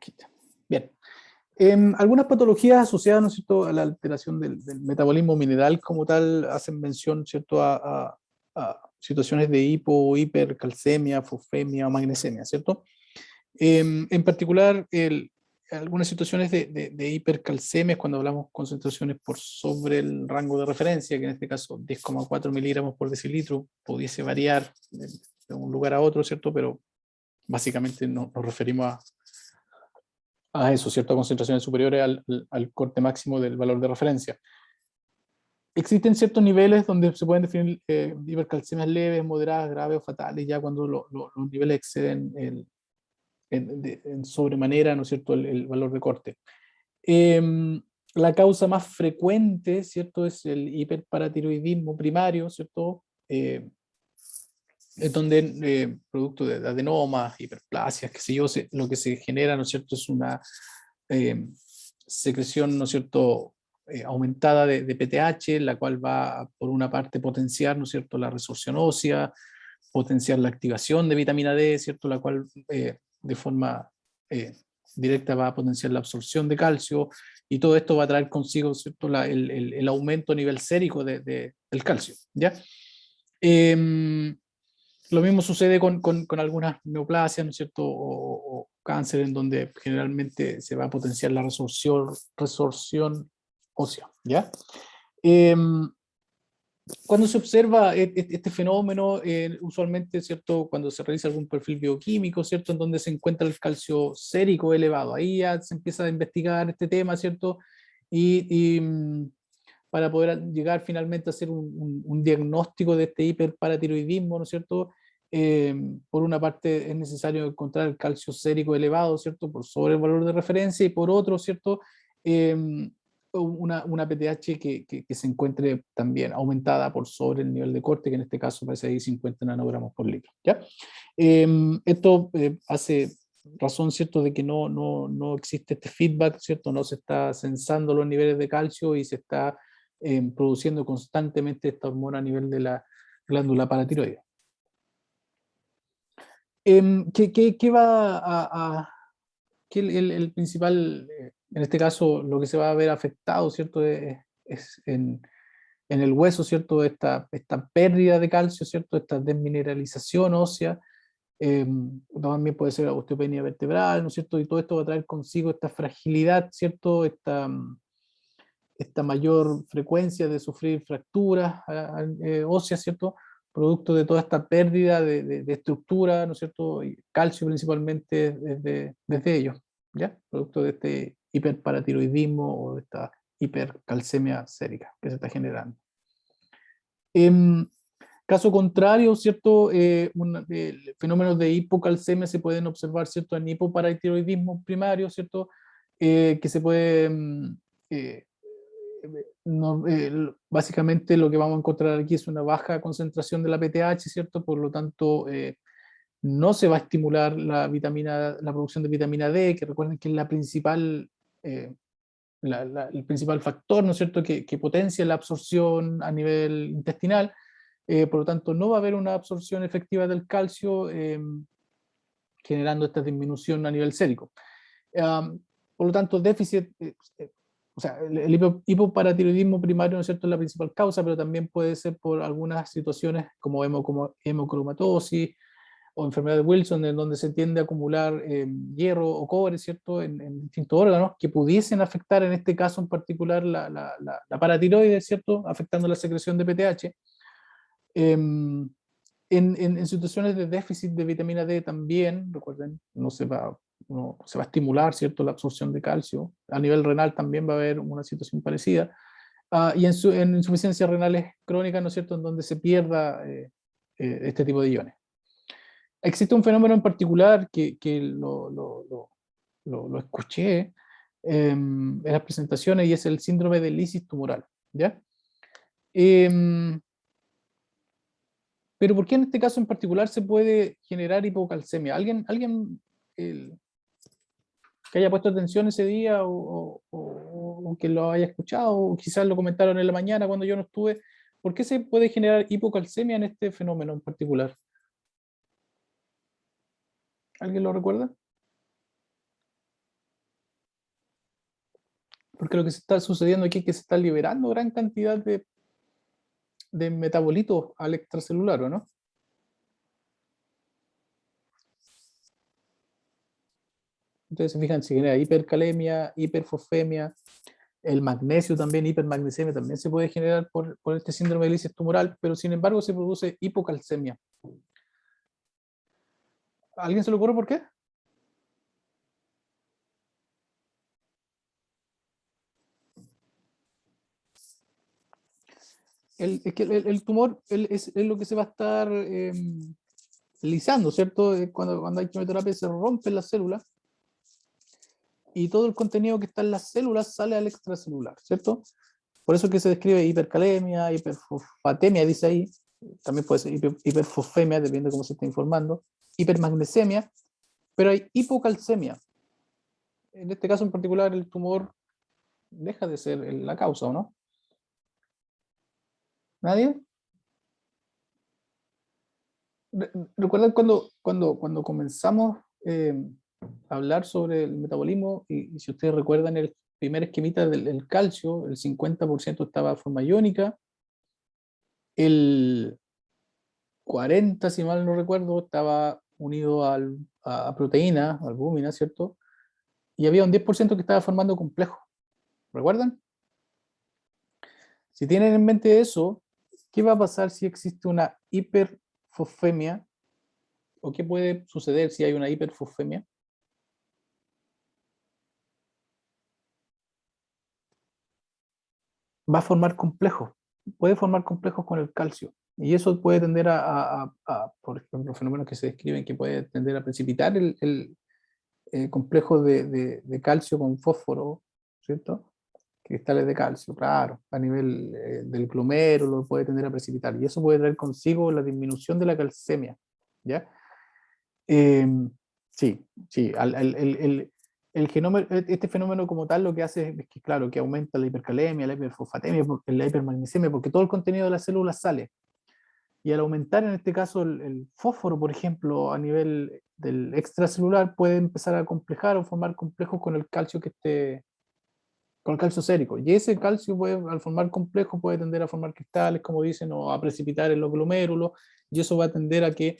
Aquí está. Bien. Algunas patologías asociadas, ¿no es cierto?, a la alteración del metabolismo mineral como tal hacen mención, ¿cierto?, a situaciones de hipo o hipercalcemia, fosfemia o magnesemia, ¿cierto? En particular, algunas situaciones de hipercalcemia, cuando hablamos concentraciones por sobre el rango de referencia, que en este caso 10,4 miligramos por decilitro, pudiese variar de un lugar a otro, ¿cierto? Pero básicamente nos referimos a eso, ¿cierto? A concentraciones superiores al corte máximo del valor de referencia. Existen ciertos niveles donde se pueden definir hipercalcemias leves, moderadas, graves o fatales, ya cuando los niveles exceden en sobremanera, ¿no es cierto?, el valor de corte. La causa más frecuente, ¿cierto?, es el hiperparatiroidismo primario, ¿cierto? Es donde, producto de adenomas, hiperplasias, qué sé yo, lo que se genera, ¿no es cierto?, es una secreción, ¿no es cierto?, aumentada de PTH, la cual va, por una parte, potenciar, ¿no es cierto?, la resorción ósea, potenciar la activación de vitamina D, ¿cierto?, la cual de forma directa va a potenciar la absorción de calcio, y todo esto va a traer consigo, ¿cierto?, el aumento a nivel sérico del calcio, ¿ya? Lo mismo sucede con algunas neoplasias, ¿no es cierto?, o cáncer, en donde generalmente se va a potenciar la resorción ósea, ¿ya? Cuando se observa este fenómeno, usualmente, ¿cierto?, cuando se realiza algún perfil bioquímico, ¿cierto?, en donde se encuentra el calcio sérico elevado, ahí ya se empieza a investigar este tema, ¿cierto?, para poder llegar finalmente a hacer un diagnóstico de este hiperparatiroidismo, ¿no es cierto? Por una parte es necesario encontrar el calcio sérico elevado, ¿cierto?, por sobre el valor de referencia, y por otro, ¿cierto?, una PTH que se encuentre también aumentada por sobre el nivel de corte, que en este caso parece ahí 50 nanogramos por litro, ¿ya? Esto hace razón, ¿cierto?, de que no existe este feedback, ¿cierto?, no se está censando los niveles de calcio y se está produciendo constantemente esta hormona a nivel de la glándula paratiroide. ¿Qué va que el principal, en este caso, lo que se va a ver afectado, ¿cierto?, es en el hueso, ¿cierto?, esta pérdida de calcio, ¿cierto?, esta desmineralización ósea, también puede ser osteopenia vertebral, ¿no es cierto?, y todo esto va a traer consigo esta fragilidad, ¿cierto?, esta mayor frecuencia de sufrir fracturas óseas, ¿cierto?, producto de toda esta pérdida de estructura, ¿no es cierto?, y calcio principalmente desde ellos, ¿ya? Producto de este hiperparatiroidismo o de esta hipercalcemia sérica que se está generando. En caso contrario, ¿cierto?, fenómenos de hipocalcemia se pueden observar, ¿cierto?, en hipoparatiroidismo primario, ¿cierto?, que se puede no, básicamente lo que vamos a encontrar aquí es una baja concentración de la PTH, ¿cierto? Por lo tanto, no se va a estimular la producción de vitamina D, que recuerden que es la principal, el principal factor, ¿no es cierto?, que potencia la absorción a nivel intestinal. Por lo tanto, no va a haber una absorción efectiva del calcio, generando esta disminución a nivel sérico. Por lo tanto, déficit, o sea, el hipoparatiroidismo primario, ¿no es cierto?, es la principal causa, pero también puede ser por algunas situaciones como hemocromatosis o enfermedad de Wilson, en donde se tiende a acumular hierro o cobre, ¿cierto?, en distintos órganos que pudiesen afectar, en este caso en particular, la paratiroides, ¿cierto?, afectando la secreción de PTH. En situaciones de déficit de vitamina D también, recuerden, no se va a estimular, ¿cierto?, la absorción de calcio. A nivel renal también va a haber una situación parecida. Y en insuficiencias renales crónicas, ¿no es cierto?, en donde se pierda este tipo de iones. Existe un fenómeno en particular que lo escuché en las presentaciones, y es el síndrome de lisis tumoral, ¿ya? Pero ¿por qué en este caso en particular se puede generar hipocalcemia? ¿Alguien que haya puesto atención ese día o que lo haya escuchado, o quizás lo comentaron en la mañana cuando yo no estuve? ¿Por qué se puede generar hipocalcemia en este fenómeno en particular? ¿Alguien lo recuerda? Porque lo que se está sucediendo aquí es que se está liberando gran cantidad de metabolitos al extracelular, ¿o no? Entonces, se fijan, se genera hipercalemia, hiperfosfemia, el magnesio también, hipermagnesemia, también se puede generar por este síndrome de lisis tumoral, pero sin embargo se produce hipocalcemia. ¿A alguien se le ocurre por qué? Es que el tumor es lo que se va a estar lisando, ¿cierto? Cuando hay quimioterapia se rompen las células y todo el contenido que está en las células sale al extracelular, ¿cierto? Por eso es que se describe hipercalemia, hiperfosfatemia, dice ahí, también puede ser hiperfosfemia, depende de cómo se esté informando, hipermagnesemia, pero hay hipocalcemia. En este caso en particular el tumor deja de ser la causa, ¿o no? ¿Nadie? ¿Recuerdan cuando comenzamos a hablar sobre el metabolismo? Y si ustedes recuerdan el primer esquemita del calcio, el 50% estaba en forma iónica, el 40, si mal no recuerdo, estaba unido a proteína, albúmina, ¿cierto? Y había un 10% que estaba formando complejo. ¿Recuerdan? Si tienen en mente eso, ¿qué va a pasar si existe una hiperfosfemia? ¿O qué puede suceder si hay una hiperfosfemia? Va a formar complejos, puede formar complejos con el calcio. Y eso puede tender por ejemplo, fenómenos que se describen que puede tender a precipitar el complejo de calcio con fósforo, ¿cierto? Cristales de calcio, claro, a nivel del glomérulo puede tender a precipitar. Y eso puede traer consigo la disminución de la calcemia, ¿ya? Eh, sí, sí, este fenómeno como tal lo que hace es que, claro, que aumenta la hipercalemia, la hiperfosfatemia, la hipermagnesemia, porque todo el contenido de las células sale. Y al aumentar en este caso el fósforo, por ejemplo, a nivel del extracelular, puede empezar a complejar o formar complejos con el calcio con el calcio sérico. Y ese calcio puede, al formar complejos puede tender a formar cristales, como dicen, o a precipitar en los glomérulos, y eso va a tender a que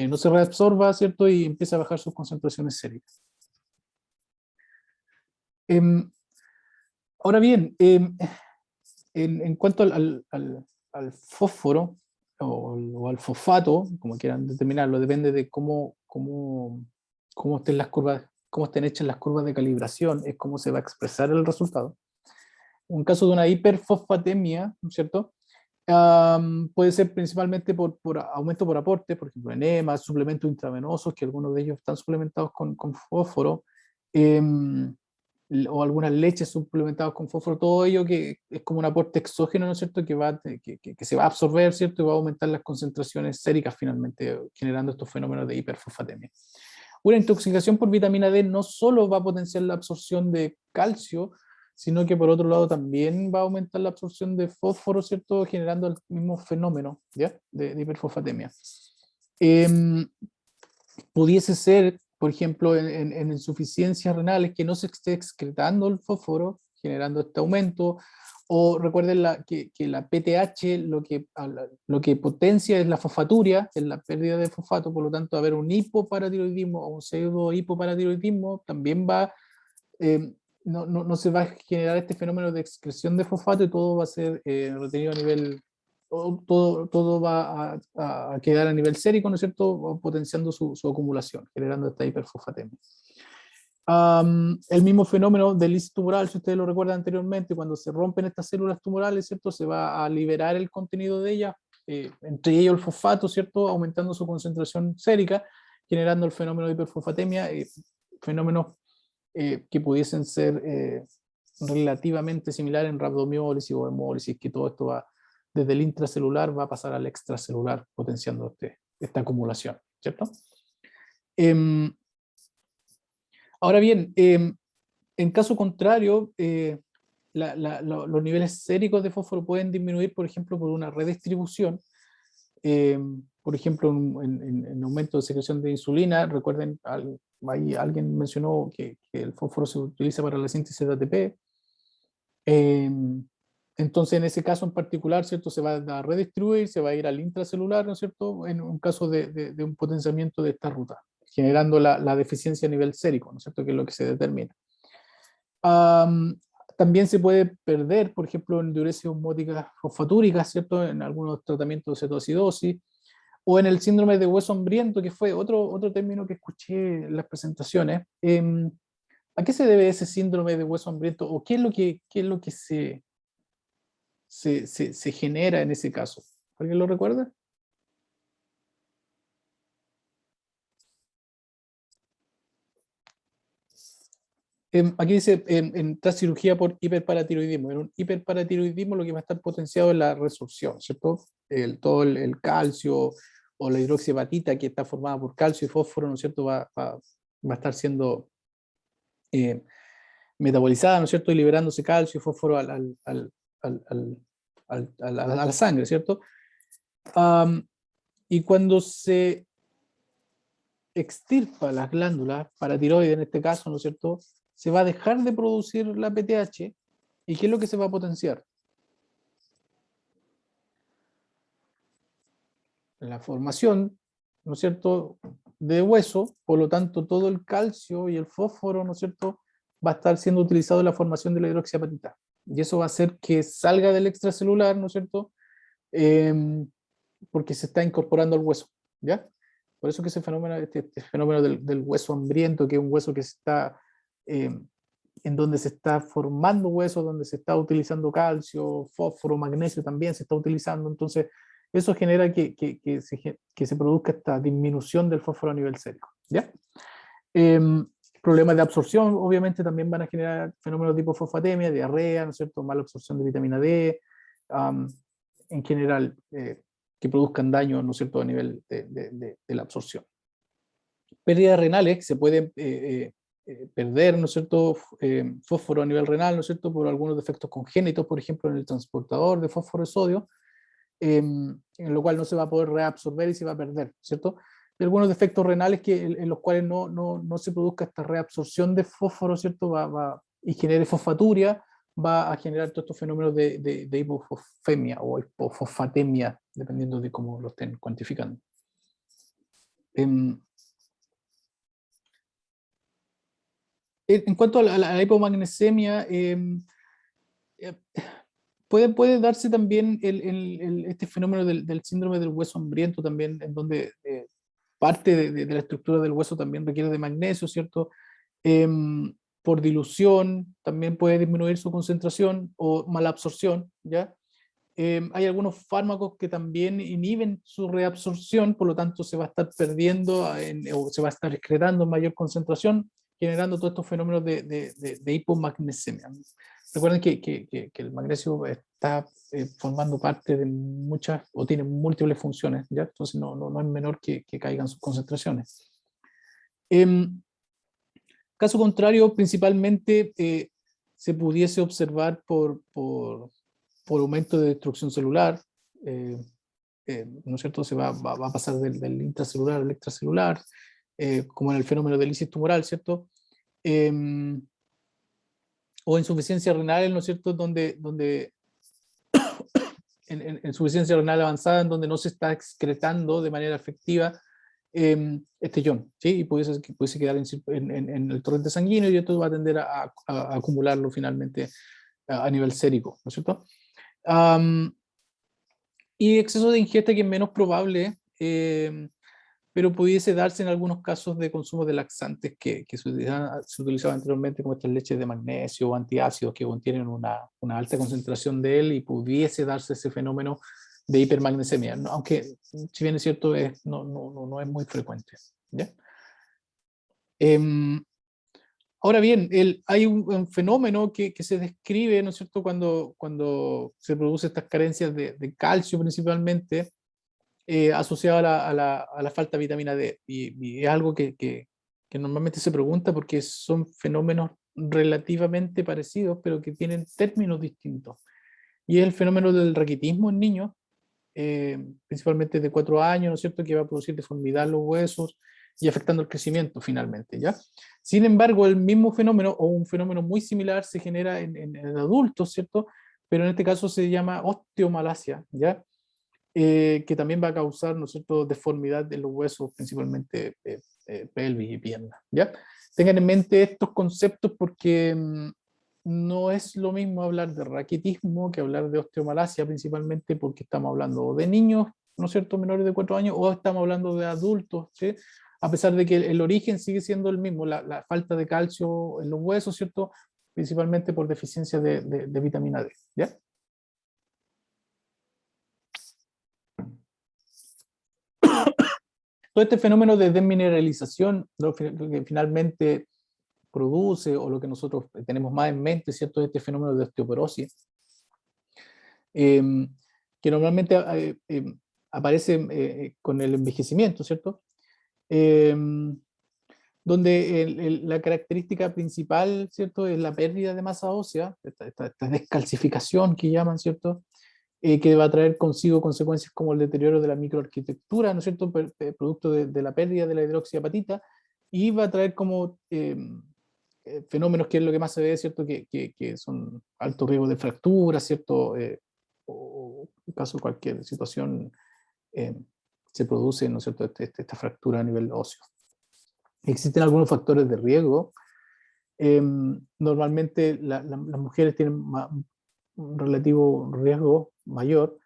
no se reabsorba, ¿cierto? Y empieza a bajar sus concentraciones séricas. Em, Ahora bien, en cuanto al fósforo o al fosfato, como quieran determinarlo, depende de cómo estén las curvas, cómo estén hechas las curvas de calibración, es cómo se va a expresar el resultado. Un caso de una hiperfosfatemia, ¿no es cierto? Puede ser principalmente por aumento por aporte, por ejemplo, enemas, suplementos intravenosos, que algunos de ellos están suplementados con fósforo, em, o algunas leches suplementadas con fósforo, todo ello que es como un aporte exógeno, ¿no es cierto?, que se va a absorber, ¿cierto?, y va a aumentar las concentraciones séricas finalmente, generando estos fenómenos de hiperfosfatemia. Una intoxicación por vitamina D no solo va a potenciar la absorción de calcio, sino que por otro lado también va a aumentar la absorción de fósforo, ¿cierto?, generando el mismo fenómeno, ¿ya?, de hiperfosfatemia. Eh, Pudiese ser, por ejemplo, en insuficiencias renales que no se esté excretando el fósforo, generando este aumento, o recuerden que la PTH lo que potencia es la fosfaturia, es la pérdida de fosfato, por lo tanto, haber un hipoparatiroidismo o un pseudo hipoparatiroidismo también va, eh, no se va a generar este fenómeno de excreción de fosfato y todo va a ser retenido a nivel, todo va a quedar a nivel sérico, ¿no es cierto?, potenciando su acumulación, generando esta hiperfosfatemia. El mismo fenómeno del lisis tumoral, si ustedes lo recuerdan anteriormente, cuando se rompen estas células tumorales, ¿cierto?, se va a liberar el contenido de ellas, entre ellos el fosfato, ¿cierto?, aumentando su concentración sérica, generando el fenómeno de hiperfosfatemia, fenómenos que pudiesen ser relativamente similares en rhabdomiólisis o hemólisis, que todo esto va desde el intracelular va a pasar al extracelular, potenciando esta acumulación, ¿cierto? Eh, Ahora bien, en caso contrario, los niveles séricos de fósforo pueden disminuir, por ejemplo, por una redistribución, eh, por ejemplo, en aumento de secreción de insulina. Recuerden, ahí alguien mencionó que el fósforo se utiliza para la síntesis de ATP. Em, entonces, en ese caso en particular, ¿cierto? Se va a redistribuir, se va a ir al intracelular, ¿no es cierto? En un caso de un potenciamiento de esta ruta, generando la deficiencia a nivel sérico, ¿no es cierto? Que es lo que se determina. Am, También se puede perder, por ejemplo, en diuresis osmótica fosfatúrica, ¿cierto? En algunos tratamientos de cetoacidosis, o en el síndrome de hueso hambriento, que fue otro término que escuché en las presentaciones. ¿A qué se debe ese síndrome de hueso hambriento? ¿O qué es lo que se genera en ese caso? ¿Alguien lo recuerda? Aquí dice, tras cirugía por hiperparatiroidismo. En un hiperparatiroidismo lo que va a estar potenciado es la resorción, ¿cierto? Todo el calcio o la hidroxiapatita que está formada por calcio y fósforo, ¿no es cierto? Va a estar siendo eh, metabolizada, ¿no es cierto? Y liberándose calcio y fósforo al- al- a la sangre, ¿cierto? Am, y cuando se extirpa las glándulas paratiroides, en este caso, ¿no es cierto? Se va a dejar de producir la PTH. ¿Y qué es lo que se va a potenciar? La formación, ¿no es cierto?, de hueso, por lo tanto, todo el calcio y el fósforo, ¿no es cierto?, va a estar siendo utilizado en la formación de la hidroxiapatita. Y eso va a hacer que salga del extracelular, ¿no es cierto?, Em, porque se está incorporando al hueso, ¿ya? Por eso que ese fenómeno, este fenómeno del hueso hambriento, que es un hueso que está, en donde se está formando hueso, donde se está utilizando calcio, fósforo, magnesio también se está utilizando, entonces eso genera que se produzca esta disminución del fósforo a nivel sérico, ¿ya? Problemas de absorción, obviamente, también van a generar fenómenos tipo fosfatemia, diarrea, ¿no es cierto?, mala absorción de vitamina D, um, en general, que produzcan daño, ¿no es cierto?, a nivel de la absorción. Pérdidas renales, que se pueden perder, ¿no es cierto?, fósforo a nivel renal, ¿no es cierto?, por algunos defectos congénitos, por ejemplo, en el transportador de fósforo y sodio, en lo cual no se va a poder reabsorber y se va a perder, ¿cierto? Y algunos defectos renales en los cuales no se produzca esta reabsorción de fósforo, ¿cierto? Y genere fosfaturia, va a generar todos estos fenómenos de hipofosfemia o hipofosfatemia, dependiendo de cómo lo estén cuantificando. En cuanto a la hipomagnesemia, eh, puede darse también este fenómeno del síndrome del hueso hambriento también, en donde parte de la estructura del hueso también requiere de magnesio, ¿cierto? Por dilución también puede disminuir su concentración o mala absorción, ¿ya? Hay algunos fármacos que también inhiben su reabsorción, por lo tanto se va a estar perdiendo o se va a estar excretando en mayor concentración, generando todos estos fenómenos de hipomagnesemia. Recuerden que el magnesio está formando parte de muchas o tiene múltiples funciones, ¿ya? Entonces no es menor que caigan sus concentraciones. Caso contrario, principalmente se pudiese observar por aumento de destrucción celular, eh, ¿no es cierto? Va a pasar del intracelular al extracelular, como en el fenómeno de lisis tumoral, ¿cierto? Eh, o insuficiencia renal, ¿no es cierto? Donde en insuficiencia renal avanzada, en donde no se está excretando de manera efectiva este ion, ¿sí? Y pudiese quedar en el torrente sanguíneo y esto va a tender a acumularlo finalmente a nivel sérico, ¿no es cierto? Um, y exceso de ingesta que es menos probable, pero pudiese darse en algunos casos de consumo de laxantes que se utilizaban anteriormente, como estas leches de magnesio o antiácidos que contienen una alta concentración de él y pudiese darse ese fenómeno de hipermagnesemia, ¿no? Aunque si bien es cierto, no es muy frecuente, ¿ya? Em, Ahora bien, hay un fenómeno que se describe, ¿no es cierto?, cuando se producen estas carencias de calcio principalmente, asociado a la falta de vitamina D. Y es algo que normalmente se pregunta porque son fenómenos relativamente parecidos, pero que tienen términos distintos. Y es el fenómeno del raquitismo en niños, principalmente de 4 años, ¿no es cierto?, que va a producir deformidad en los huesos, y afectando el crecimiento finalmente, ¿ya? Sin embargo, el mismo fenómeno o un fenómeno muy similar se genera en adultos, ¿cierto? Pero en este caso se llama osteomalacia, ¿ya? Que también va a causar, ¿no es cierto?, deformidad de los huesos, principalmente pelvis y piernas, ¿ya? Tengan en mente estos conceptos porque no es lo mismo hablar de raquitismo que hablar de osteomalacia, principalmente porque estamos hablando de niños, ¿no es cierto?, menores de 4 años, o estamos hablando de adultos, ¿sí? A pesar de que el origen sigue siendo el mismo, la falta de calcio en los huesos, ¿cierto?, principalmente por deficiencia de vitamina D, ¿ya? Todo este fenómeno de desmineralización, lo que finalmente produce, o lo que nosotros tenemos más en mente, ¿cierto?, este fenómeno de osteoporosis, eh, que normalmente aparece con el envejecimiento, ¿cierto? Eh, donde la característica principal, ¿cierto?, es la pérdida de masa ósea, esta descalcificación que llaman, ¿cierto?, que va a traer consigo consecuencias como el deterioro de la microarquitectura, ¿no es cierto?, producto de la pérdida de la hidroxiapatita, y va a traer como fenómenos que es lo que más se ve, ¿cierto?, que son alto riesgo de fracturas, ¿cierto?, o en caso de cualquier situación eh, se produce, ¿no es cierto?, esta fractura a nivel óseo. Existen algunos factores de riesgo. Normalmente las mujeres tienen un relativo riesgo mayor,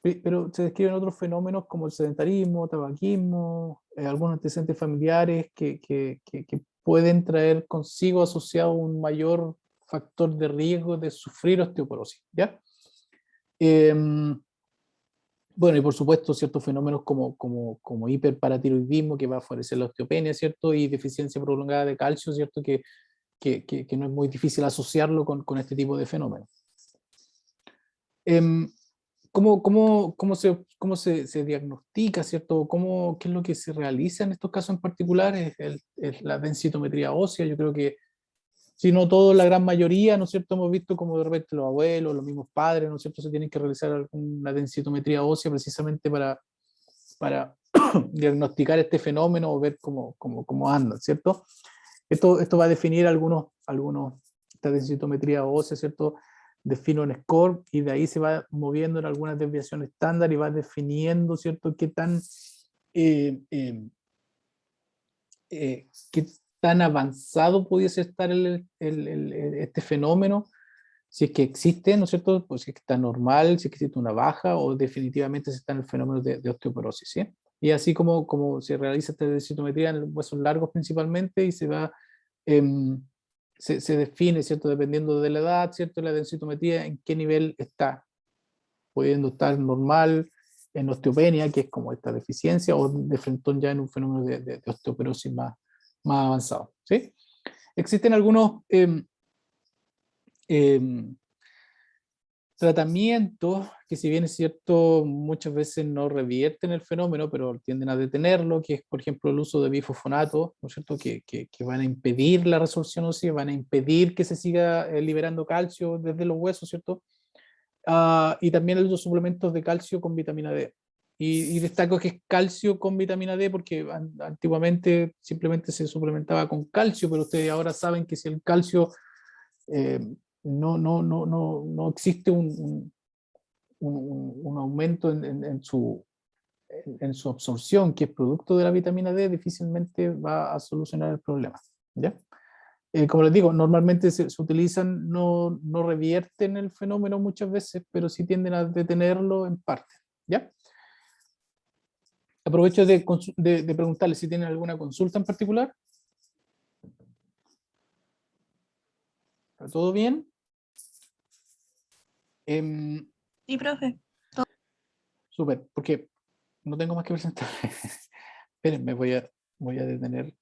pero se describen otros fenómenos como el sedentarismo, tabaquismo, algunos antecedentes familiares que pueden traer consigo asociado un mayor factor de riesgo de sufrir osteoporosis, ¿ya? Em, bueno, y por supuesto ciertos fenómenos como hiperparatiroidismo que va a favorecer la osteopenia, ¿cierto? Y deficiencia prolongada de calcio, ¿cierto? Que no es muy difícil asociarlo con este tipo de fenómenos. Em, ¿Cómo se diagnostica, ¿cierto? ¿Qué es lo que se realiza en estos casos en particular? Es la densitometría ósea. Yo creo que, si no todos, la gran mayoría, ¿no es cierto?, hemos visto como de repente los abuelos, los mismos padres, ¿no es cierto?, se tienen que realizar alguna densitometría ósea precisamente para diagnosticar este fenómeno o ver cómo anda, ¿cierto? Esto va a definir esta densitometría ósea, ¿cierto? Define un score y de ahí se va moviendo en algunas desviaciones estándar y va definiendo, ¿cierto?, eh, eh, qué tan avanzado pudiese estar este fenómeno, si es que existe, ¿no es cierto?, pues si es que está normal, si es que existe una baja o definitivamente se está en el fenómeno de osteoporosis, ¿sí? Y así como se realiza esta densitometría en huesos largos principalmente y em, se define, ¿cierto?, dependiendo de la edad, ¿cierto?, la densitometría, en qué nivel está, pudiendo estar normal en osteopenia, que es como esta deficiencia, o de frente ya en un fenómeno de osteoporosis más avanzado, ¿sí? Existen algunos em, tratamientos que, si bien es cierto, muchas veces no revierten el fenómeno, pero tienden a detenerlo, que es, por ejemplo, el uso de bifosfonatos, ¿no es cierto?, que van a impedir la resorción ósea, van a impedir que se siga liberando calcio desde los huesos, ¿cierto? Y también el uso de suplementos de calcio con vitamina D. Y destaco que es calcio con vitamina D porque antiguamente simplemente se suplementaba con calcio, pero ustedes ahora saben que si el calcio eh, no existe un aumento en su absorción, que es producto de la vitamina D, difícilmente va a solucionar el problema, ¿ya? Como les digo, normalmente se utilizan, no revierten el fenómeno muchas veces, pero sí tienden a detenerlo en parte, ¿ya? Aprovecho de preguntarles si tienen alguna consulta en particular. ¿Está todo bien? Sí, profe. Súper, porque no tengo más que presentar. Espérenme, voy a detener